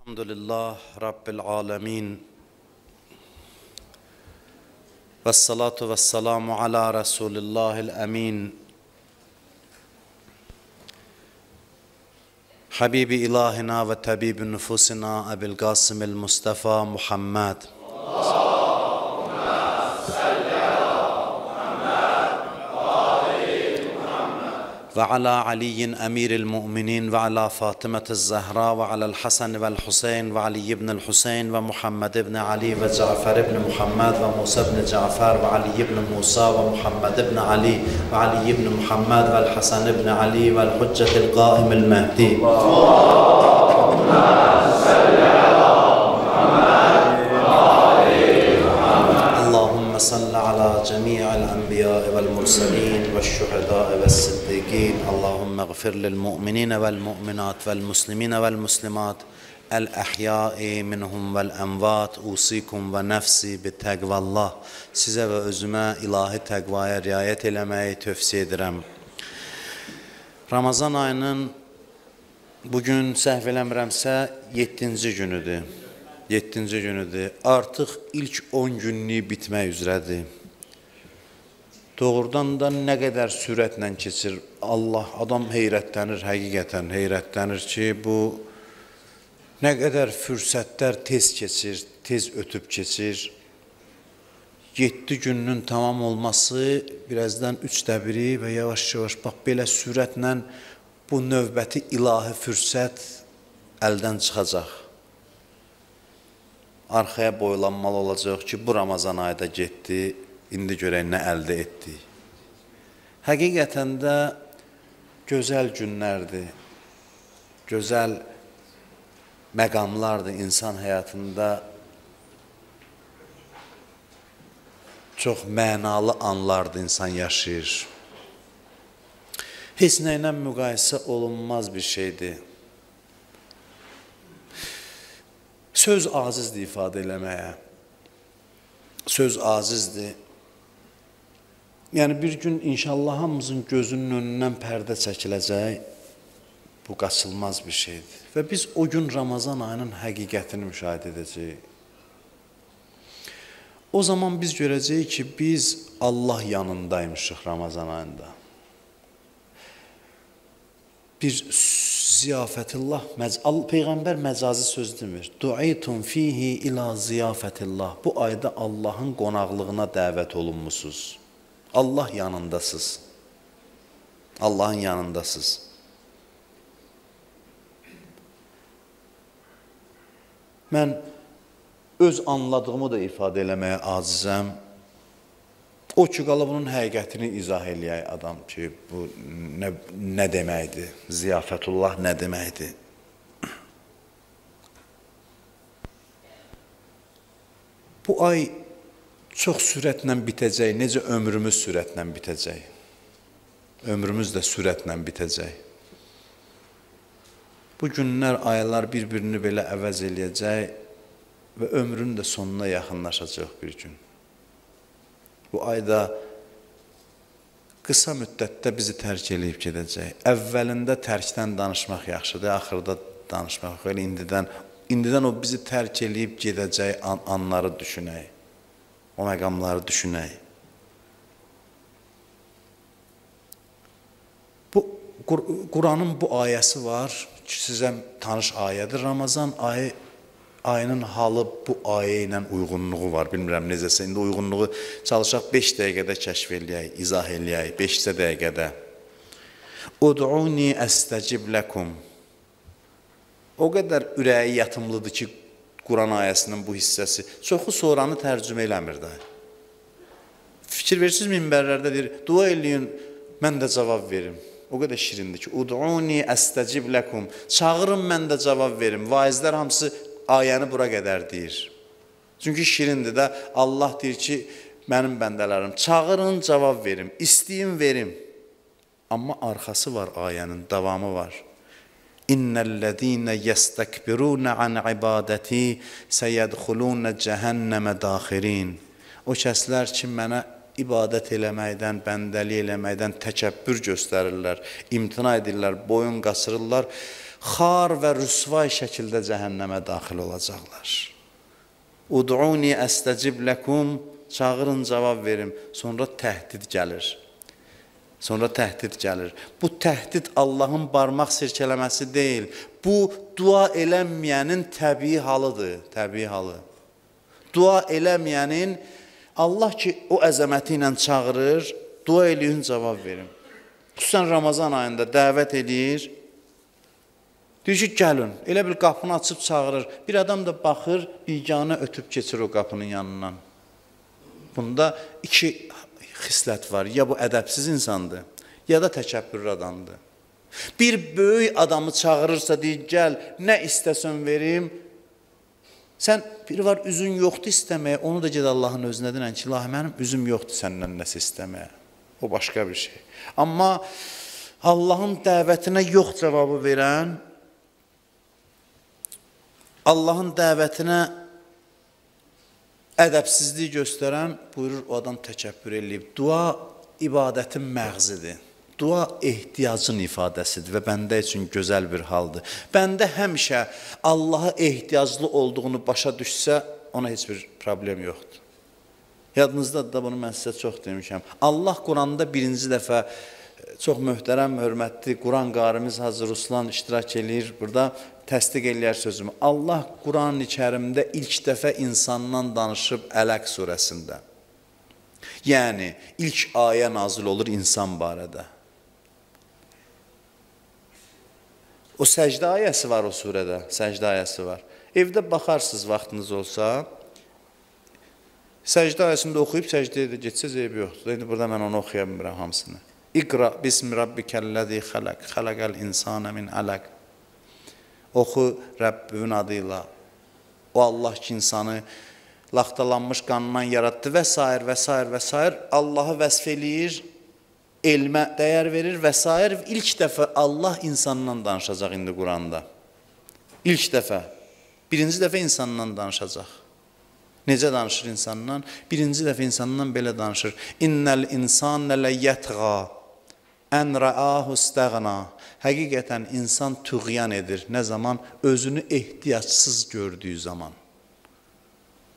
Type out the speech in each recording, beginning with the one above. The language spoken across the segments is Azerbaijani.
Elhamdülillah Rabbil alemin. Vessalatu vesselamu ala Resulillahil emin. Habibi ilahina ve tabibi nüfusina Ebil Qasimil Mustafa Muhammed. Ve ala Aliyin emiril mu'minin ve ala Fatıme'tiz Zehra ve ala'l Hasan ve'l Huseyn ve Ali ibn'l Huseyn ve Muhammed ibn Ali ve Cafer ibn Muhammed ve Musa ibn Cafer ve Ali ibn Musa ve Muhammed ibn Ali ve Ali ibn Muhammed ve'l Hasan ibn Ali ve'l Hüccetil Qaimil Mehdi. اللهم صل على جميع الأنبياء والمرسلين والشهداء والصديقين اللهم اغفر للمؤمنين والمؤمنات والمسلمين والمسلمات الأحياء منهم والأموات أوصيكم ونفسي بتقوى الله. Sizə və özümə ilahi təqvaya riayət eləməyi tövsiyə edirəm. Ramazan ayının bugün səhv eləmirəmsə 7-ci günüdür. 7-ci günüdür. Artıq ilk 10 günlük bitmək üzrədir. Doğrudan da nə qədər sürətlə keçir. Adam heyrətlənir, həqiqətən heyrətlənir ki, bu nə qədər fürsətlər tez keçir, tez ötüb keçir. 7 günün tamam olması birazdan 3də biri və yavaş-yavaş bax belə sürətlə bu növbəti ilahi fürsət əldən çıxacaq. Arxaya boylanmalı olacaq ki, bu Ramazan ayı da getdi, indi görək nə əldə etdik. Həqiqətən də gözəl günlərdir, gözəl məqamlardır insan həyatında. Çox mənalı anlardır insan yaşayır. Heç nə ilə müqayisə olunmaz bir şeydir. Söz acizdir ifadə eləməyə. Söz acizdir. Yəni bir gün inşallah hamımızın gözünün önündən pərdə çəkiləcək. Bu qaçılmaz bir şeydir. Və biz o gün Ramazan ayının həqiqətini müşahidə edəcəyik. O zaman biz görəcəyik ki, biz Allah yanındaymışıq Ramazan ayında. Bir ziyafətillah, Peyğəmbər məcazi söz demir. Du'aytum fihi ila ziyafətillah. Bu ayda Allahın qonaqlığına dəvət olunmusunuz. Allah yanındasınız. Allahın yanındasınız. Mən öz anladığımı da ifadə eləməyə acizəm. O ki, qala bunun həqiqətini izah eləyək adam ki, bu nə deməkdir? Ziyafətullah nə deməkdir? Bu ay çox sürətlə bitəcək, necə ömrümüz sürətlə bitəcək? Ömrümüz də sürətlə bitəcək. Bu günlər, aylar bir-birini belə əvəz eləyəcək və ömrün də sonuna yaxınlaşacaq bir gün. Bu ayda qısa müddətdə bizi tərk eləyib gedəcək. Əvvəlində tərkdən danışmaq yaxşıdır, axırda danışmaq. Elə indidən o bizi tərk eləyib gedəcək anları düşünək. O məqamları düşünək. Quranın bu ayəsi var ki, sizə tanış ayədir. Ramazan ayının halı bu ayə ilə uyğunluğu var. Bilmirəm necəsə, indi uyğunluğu çalışaq 5 dəqiqədə kəşf eləyək, izah eləyək, 5 dəqiqədə. Ud'uni əstəcib ləkum. O qədər ürəyi yatımlıdır ki, Quran ayəsinin bu hissəsi. Çoxu sonranı tərcümə eləmir də. Fikir versiniz minbərlərdə deyir, dua eləyin, mən də cavab verim. O qədər şirindir ki, ud'uni əstəcib ləkum. Çağırın, mən də cavab verim. Vaizlər hamısı ayəni bura qədər deyir. Çünki şirindir də, Allah deyir ki, mənim bəndələrim, çağırın, cavab verim, istəyin, verim. Amma arxası var ayənin, davamı var. İnnellezîne yestekbirûne an ibadeti seyedhulûne cehenneme daxirin. O kəslər ki, mənə ibadət eləməkdən, bəndəlik eləməkdən təkəbbür göstərirlər, imtina edirlər, boyun qaçırırlar, xar və rüsvay şəkildə cəhənnəmə daxil olacaqlar. Ud'uni əstəcib ləkum, çağırın, cavab verim. Sonra təhdid gəlir. Bu təhdid Allahın barmaq sirkələməsi deyil. Bu, dua eləməyənin təbii halıdır, təbii halı. Dua eləməyənin, Allah ki, o əzəməti ilə çağırır, dua eləyin, cavab verim. Xüsusən Ramazan ayında dəvət eləyir, deyir ki, gəlin, elə bir qapını açıb çağırır. Bir adam da baxır, biganə ötüb keçir o qapının yanından. Bunda iki xislət var. Ya bu ədəbsiz insandır, ya da təkəbbürlü adamdır. Bir böyük adamı çağırırsa deyir, gəl, nə istəsən verim. Sən, biri var, üzün yoxdur istəməyə, onu da ged Allahın özünə deyən ki, ilahi, mənim üzüm yoxdur səndən nəsə istəməyə. O başqa bir şey. Amma Allahın dəvətinə yox cavabı verən, Allahın dəvətinə ədəbsizlik göstərən, buyurur, o adam təkəbbür eləyib. Dua ibadətin məğzidir. Dua ehtiyacın ifadəsidir və bəndə üçün gözəl bir haldır. Bəndə həmişə Allaha ehtiyaclı olduğunu başa düşsə, ona heç bir problem yoxdur. Yadınızdadır da bunu mən sizə çox demişəm. Allah Quranda birinci dəfə çox möhtərəm, hörmətli Quran qarimiz Hacı Ruslan iştirak eləyir. Burada təsdiq eləyər sözümü. Allah Quran-ı Kərimdə ilk dəfə insandan danışıb Ələq surəsində. Yəni, ilk ayə nazil olur insan barədə. O səcdə ayəsi var o surədə, səcdə ayəsi var. Evdə baxarsınız vaxtınız olsa, səcdə ayəsində oxuyub səcdəyə də getsəz eybi yoxdur. İndi burada mən onu oxuya bilmirəm hamısını. İqra bismi rabbikəlləzi xələq, xələqəl insanə min ələq. Oxu Rəbbinin adıyla. O Allah ki, insanı laxtalanmış qanından yaratdı və s. və s. və s. Allahı vəsf eləyir, elmə dəyər verir və s. İlk dəfə Allah insandan danışacaq indi Quranda. İlk dəfə. Birinci dəfə insandan danışacaq. Necə danışır insandan? Birinci dəfə insandan belə danışır. İnnəl insanə ləyyətğa, ən rəahu istəğna. Həqiqətən insan tüğyan edir. Nə zaman? Özünü ehtiyacsız gördüyü zaman.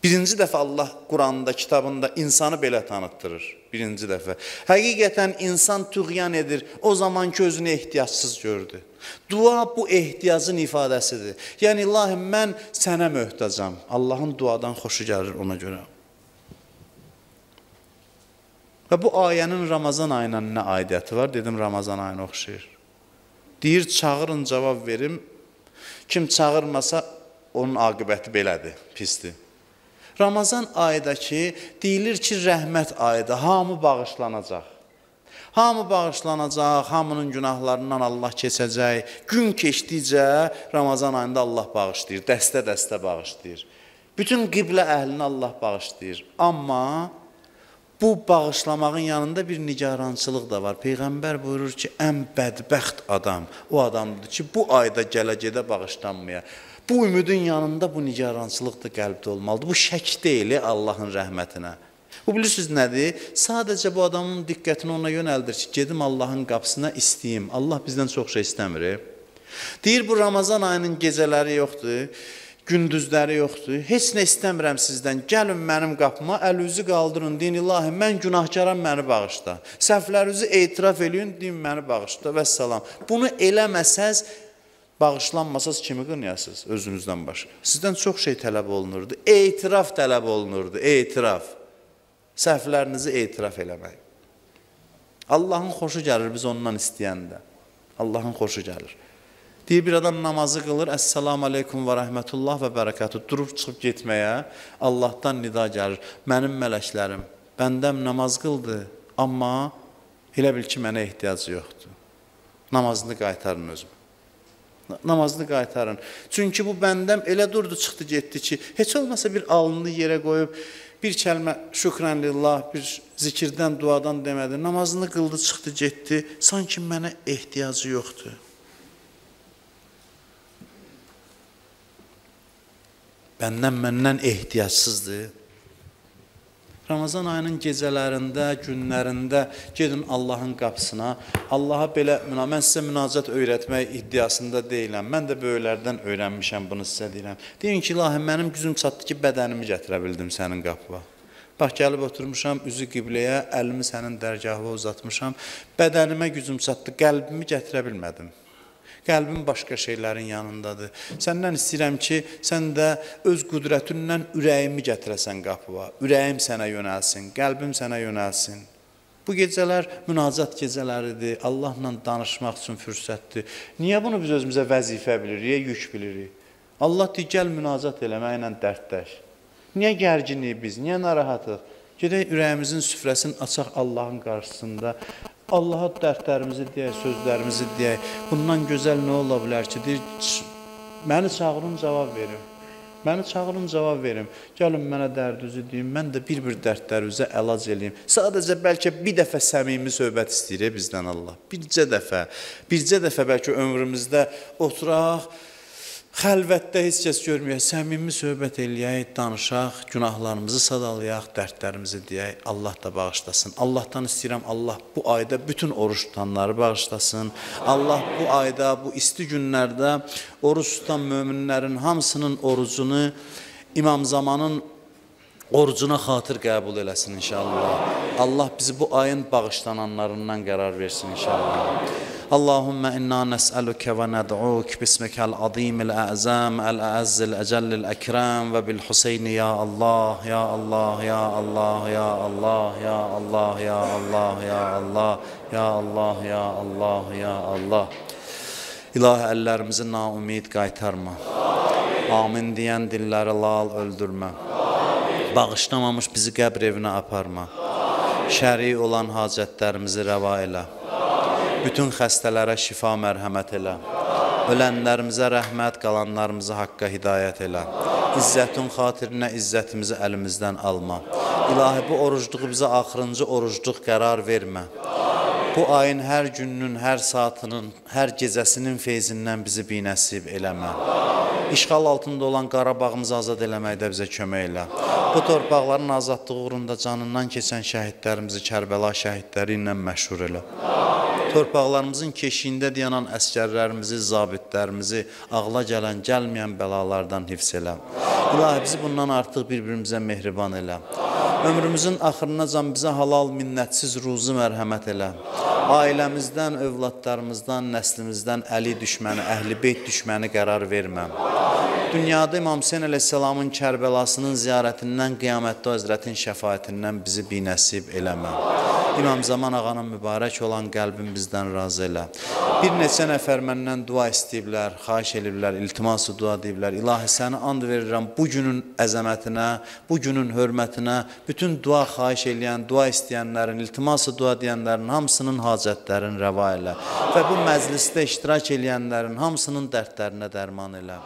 Birinci dəfə Allah Quranda, kitabında insanı belə tanıtdırır. Birinci dəfə. Həqiqətən insan tüğyan edir. O zaman ki, özünü ehtiyacsız gördü. Dua bu ehtiyacın ifadəsidir. Yəni, ilahi, mən sənə möhtacam. Allahın duadan xoşu gəlir ona görə. Və bu ayənin Ramazan ayına nə aidiyyəti var? Dedim, Ramazan ayına oxşayır. Deyir, çağırın, cavab verim. Kim çağırmasa, onun aqibəti belədir, pisdir. Ramazan ayıdakı deyilir ki, rəhmət ayıdır, hamı bağışlanacaq. Hamı bağışlanacaq, hamının günahlarından Allah keçəcək. Gün keçdikcə Ramazan ayında Allah bağışlayır, dəstə-dəstə bağışlayır. Bütün qiblə əhlini Allah bağışlayır. Amma bu bağışlamağın yanında bir nigarançılıq da var. Peyğəmbər buyurur ki, ən bədbəxt adam o adamdır ki, bu ayda gələ-gedə bağışlanmaya. Bu ümidin yanında bu nigarançılıq da qəlbdə olmalıdır. Bu şək deyil Allahın rəhmətinə. Bu bilirsiniz nədir? Sadəcə bu adamın diqqətini ona yönəldir ki, gedim Allahın qapısına istəyim. Allah bizdən çox şey istəmir. Deyir, bu Ramazan ayının gecələri yoxdur, gündüzləri yoxdur. Heç nə istəmirəm sizdən. Gəlin mənim qapıma, əlinizi qaldırın, deyin, ilahi, mən günahkaram, məni bağışla. Səhvlərinizi etiraf eləyin, deyin, məni bağışla və səlam. Bunu eləməsəz, bağışlanmasaz kimi qınayasınız özünüzdən başqa. Sizdən çox şey tələb olunurdu. Etiraf tələb olunurdu, etiraf. Səhvlərinizi etiraf eləmək. Allahın xoşu gəlir biz ondan istəyəndə. Allahın xoşu gəlir. Deyir, bir adam namazı qılır, Əssalamu aleykum və rəhmətullah və bərəkatü. Durub çıxıb getməyə, Allahdan nida gəlir. Mənim mələklərim, bəndəm namaz qıldı, amma elə bil ki, mənə ehtiyacı yoxdur. Namazını qaytarın özüm. Namazını qaytarın. Çünki bu bəndəm elə durdu, çıxdı, getdi ki, heç olmasa bir alnını yerə qoyub, bir kəlmə şükrənlillah, bir zikirdən, duadan demədi. Namazını qıldı, çıxdı, getdi. Sanki mənə ehtiyacı yoxdur. Məndən ehtiyacsızdır. Ramazan ayının gecələrində, günlərində gedin Allahın qapısına. Allaha belə, mən sizə münacat öyrətmək iddiasında deyiləm. Mən də böyüklərdən öyrənmişəm, bunu sizə deyirəm. Deyin ki, ilahi, mənim gücüm çatdı ki, bədənimi gətirə bildim sənin qapıva. Bax, gəlib oturmuşam, üzü qibləyə, əlimi sənin dərgahına uzatmışam. Bədənimə gücüm çatdı, qəlbimi gətirə bilmədim. Qəlbim başqa şeylərin yanındadır. Səndən istəyirəm ki, sən də öz qüdrətindən ürəyimi gətirəsən qapıva. Ürəyim sənə yönəlsin, qəlbim sənə yönəlsin. Bu gecələr münacat gecələridir, Allahla danışmaq üçün fürsətdir. Niyə bunu biz özümüzə vəzifə bilirik, yük bilirik? Allah deyir, gəl münacat eləməklə dərdləş. Niyə gərginik biz, niyə narahatıq? Gedək ürəyimizin süfrəsini açaq Allahın qarşısında. Allaha dərdlərimizi deyək, sözlərimizi deyək. Bundan gözəl nə ola bilər ki, deyir, məni çağırın, cavab verim. Məni çağırın, cavab verim. Gəlin mənə dərdinizi deyin, mən də bir-bir dərdlərinizə əlac eləyim. Sadəcə bəlkə bir dəfə səmimi söhbət istəyir bizdən Allah. Bircə dəfə bəlkə ömrümüzdə oturaq, xəlvətdə heç kəs görməyək, səmimi söhbət eləyək, danışaq, günahlarımızı sadalayaq, dərdlərimizi deyək, Allah da bağışlasın. Allahdan istəyirəm, Allah bu ayda bütün oruç tutanları bağışlasın. Allah bu ayda, bu isti günlərdə oruç tutan möminlərin hamısının orucunu İmam Zamanın orucuna xatır qəbul eləsin inşallah. Allah bizi bu ayın bağışlananlarından qərar versin inşallah. اللهم إنا نسألك وندعوك باسمك العظيم الأعظم الأعز الأجل الأكرم وبالحسين يا الله يا الله يا الله يا الله يا الله يا الله يا الله يا الله يا الله يا الله İlahi, əllərimizi naumid qaytarma. Amin deyən dilləri lal öldürmə. Bağışlamamış bizi qəbr evinə aparma. Şəri olan hacətlərimizi rəva elə. Bütün xəstələrə şifa mərhəmət elə. Ölənlərimizə rəhmət, qalanlarımızı haqqa hidayət elə. İzzətin xatirinə izzətimizi əlimizdən alma. İlahi, bu orucluğu bizə axırıncı orucluq qərar vermə. Bu ayın hər gününün, hər saatının, hər gecəsinin feyzindən bizi binəsib eləmə. İşğal altında olan Qarabağımızı azad eləməkdə bizə kömək elə. Bu torpaqların azadlığı uğrunda canından keçən şəhidlərimizi Kərbəla şəhidləri ilə məşhur elə. Torpaqlarımızın keşiyində dayanan əskərlərimizi, zabitlərimizi, ağla gələn, gəlməyən bəlalardan hifz elə. İlahi, bizi bundan artıq bir-birimizə mehriban elə. Ömrümüzün axırınacan bizə halal, minnətsiz ruzu mərhəmət elə. Ailəmizdən, övladlarımızdan, nəslimizdən əli düşməni, əhl-i beyt düşməni qərar vermə. Dünyada İmam Hüseyn əleyhissalamın Kərbəlasının ziyarətindən, qiyamətdə Həzrətin şəfaətindən bizi binəsib eləmə. İmam Zaman ağanın mübarək olan qəlbin bizdən razı elə. Bir neçə nəfər məndən dua istəyiblər, xahiş ediblər, iltiması dua deyiblər. İlahi, səni and verirəm bu günün əzəmətinə, bu günün hörmətinə, bütün dua xahiş eləyən, dua istəyənlərin, iltiması dua deyənlərin hamısının hacətlərini rəva elə. Və bu məclisdə iştirak eləyənlərin hamısının dərdlərinə dərman elə.